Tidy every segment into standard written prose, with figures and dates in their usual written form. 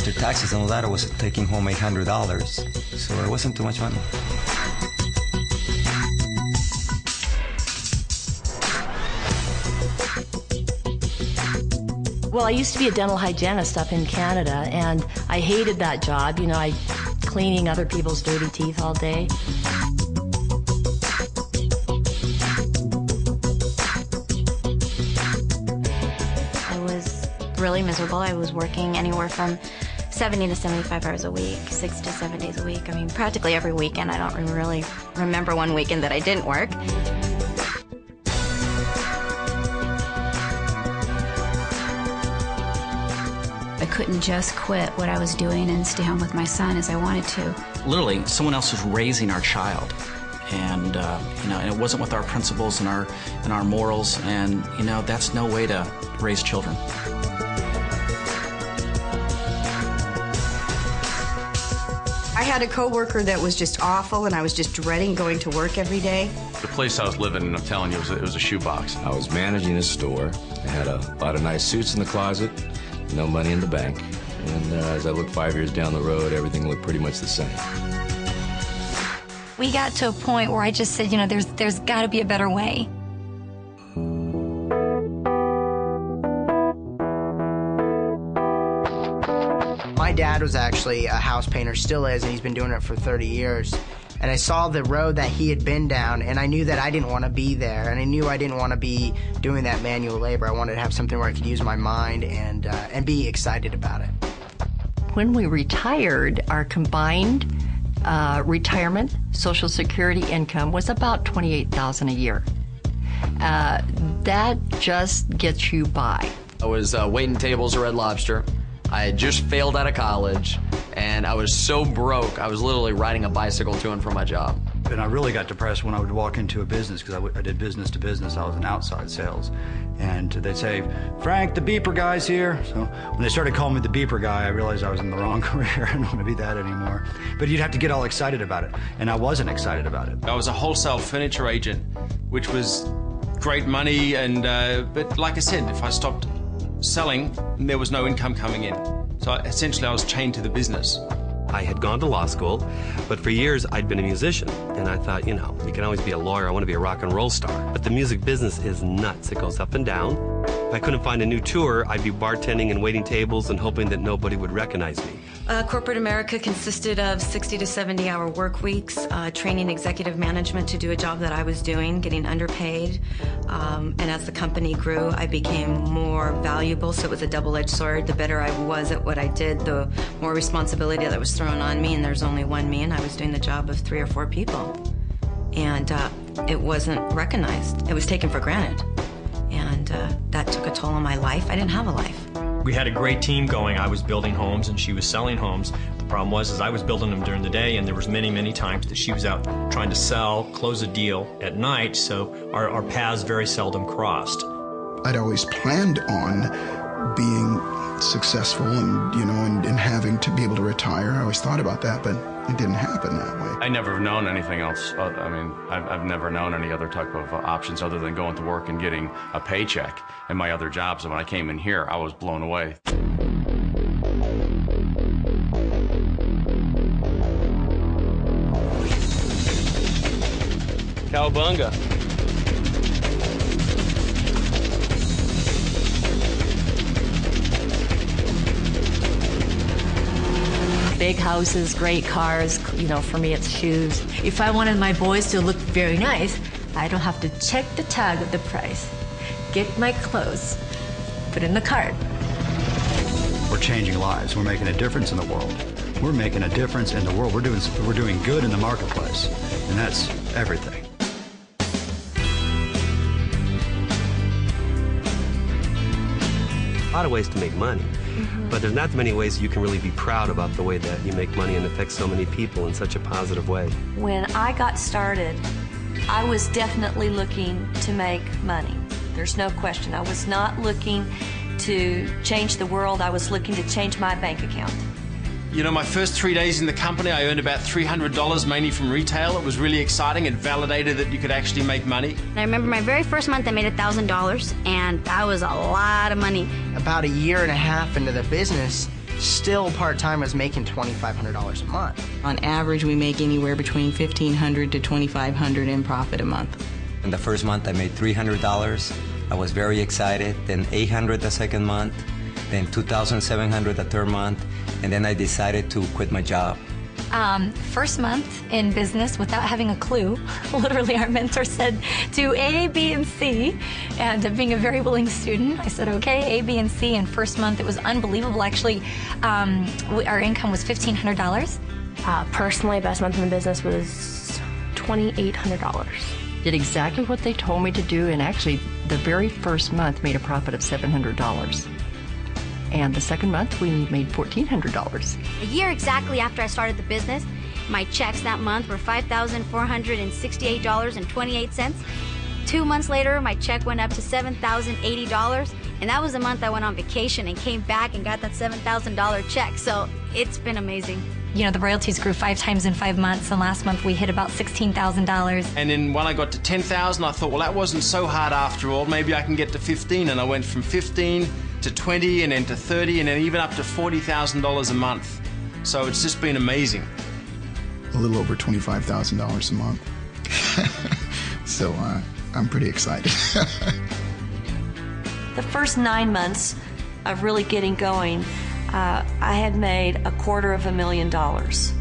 after taxes and all that, I was taking home $800. So it wasn't too much money. Well, I used to be a dental hygienist up in Canada, and I hated that job. You know, I cleaning other people's dirty teeth all day. I was really miserable. I was working anywhere from 70 to 75 hours a week, 6 to 7 days a week. I mean, practically every weekend. I don't really remember one weekend that I didn't work. I couldn't just quit what I was doing and stay home with my son as I wanted to. Literally, someone else was raising our child. And, and it wasn't with our principles and our morals, and, that's no way to raise children. I had a coworker that was just awful, and I was just dreading going to work every day. The place I was living in, I'm telling you, it was a shoebox. I was managing a store. I had a lot of nice suits in the closet, no money in the bank. And as I looked 5 years down the road, everything looked pretty much the same. We got to a point where I just said, there's got to be a better way. My dad was actually a house painter, still is, and he's been doing it for 30 years. And I saw the road that he had been down, and I knew that I didn't want to be there, and I knew I didn't want to be doing that manual labor. I wanted to have something where I could use my mind and be excited about it. When we retired, our combined retirement Social Security income was about $28,000 a year. That just gets you by. I was waiting tables at Red Lobster. I had just failed out of college, and I was so broke, I was literally riding a bicycle to and from my job. And I really got depressed when I would walk into a business, because I did business to business. I was in outside sales. And they'd say, "Frank, the beeper guy's here." So when they started calling me the beeper guy, I realized I was in the wrong career. I don't want to be that anymore. But you'd have to get all excited about it, and I wasn't excited about it. I was a wholesale furniture agent, which was great money, and but like I said, if I stopped selling, there was no income coming in. So essentially I was chained to the business. I had gone to law school, but for years I'd been a musician, and I thought, you can always be a lawyer. I want to be a rock and roll star. But the music business is nuts. It goes up and down. If I couldn't find a new tour, I'd be bartending and waiting tables and hoping that nobody would recognize me. Corporate America consisted of 60 to 70-hour work weeks, training executive management to do a job that I was doing, getting underpaid. And as the company grew, I became more valuable, so it was a double-edged sword. The better I was at what I did, the more responsibility that was thrown on me, and there's only one me, and I was doing the job of 3 or 4 people. And it wasn't recognized. It was taken for granted. And that took a toll on my life. I didn't have a life. We had a great team going. I was building homes and she was selling homes. The problem was I was building them during the day, and there was many times that she was out trying to sell, close a deal at night, so our paths very seldom crossed. I'd always planned on being successful and having to be able to retire. I always thought about that, but it didn't happen that way. I never have known anything else. I've never known any other type of options other than going to work and getting a paycheck in my other jobs. And when I came in here, I was blown away. Cowabunga. Big houses, great cars, for me it's shoes. If I wanted my boys to look very nice, I don't have to check the tag of the price. Get my clothes, put in the cart. We're changing lives. We're making a difference in the world. We're making a difference in the world. We're doing good in the marketplace, and that's everything. A lot of ways to make money, but there's not many ways you can really be proud about the way that you make money and affect so many people in such a positive way. When I got started, I was definitely looking to make money. There's no question. I was not looking to change the world. I was looking to change my bank account. My first 3 days in the company, I earned about $300, mainly from retail. It was really exciting. It validated that you could actually make money. And I remember my very first month, I made $1,000, and that was a lot of money. About a year and a half into the business, still part-time was making $2,500 a month. On average, we make anywhere between $1,500 to $2,500 in profit a month. In the first month, I made $300. I was very excited. Then $800 the second month, then $2,700 the third month, and then I decided to quit my job. First month in business without having a clue. Literally, our mentor said, do A, B, and C. And being a very willing student, I said, okay, A, B, and C. And first month, it was unbelievable. Actually, our income was $1,500. Personally, best month in the business was $2,800. Did exactly what they told me to do, and actually, the very first month made a profit of $700. And the second month, we made $1,400. A year exactly after I started the business, my checks that month were $5,468.28. 2 months later, my check went up to $7,080, and that was the month I went on vacation and came back and got that $7,000 check. So it's been amazing. You know, the royalties grew 5 times in 5 months, and last month we hit about $16,000. And then when I got to 10,000, I thought, well, that wasn't so hard after all. Maybe I can get to 15, and I went from 15 to 20, and then to 30, and then even up to $40,000 a month. So it's just been amazing. A little over $25,000 a month. So I'm pretty excited. The first 9 months of really getting going, I had made $250,000.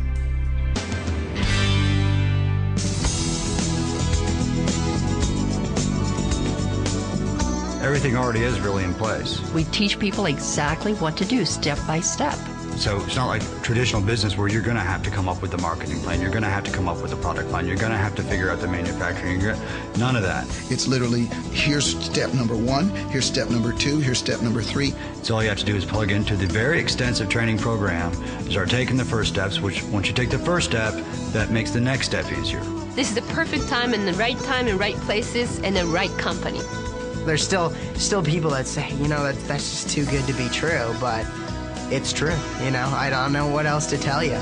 Everything already is really in place. We teach people exactly what to do, step by step. So it's not like traditional business where you're going to have to come up with the marketing plan, you're going to have to come up with the product line, you're going to have to figure out the manufacturing. None of that. It's literally, here's step number 1, here's step number 2, here's step number 3. So all you have to do is plug into the very extensive training program, start taking the first steps, which once you take the first step, that makes the next step easier. This is the perfect time and the right places and the right company. There's still people that say, you know, that's just too good to be true, but it's true. You know, I don't know what else to tell you.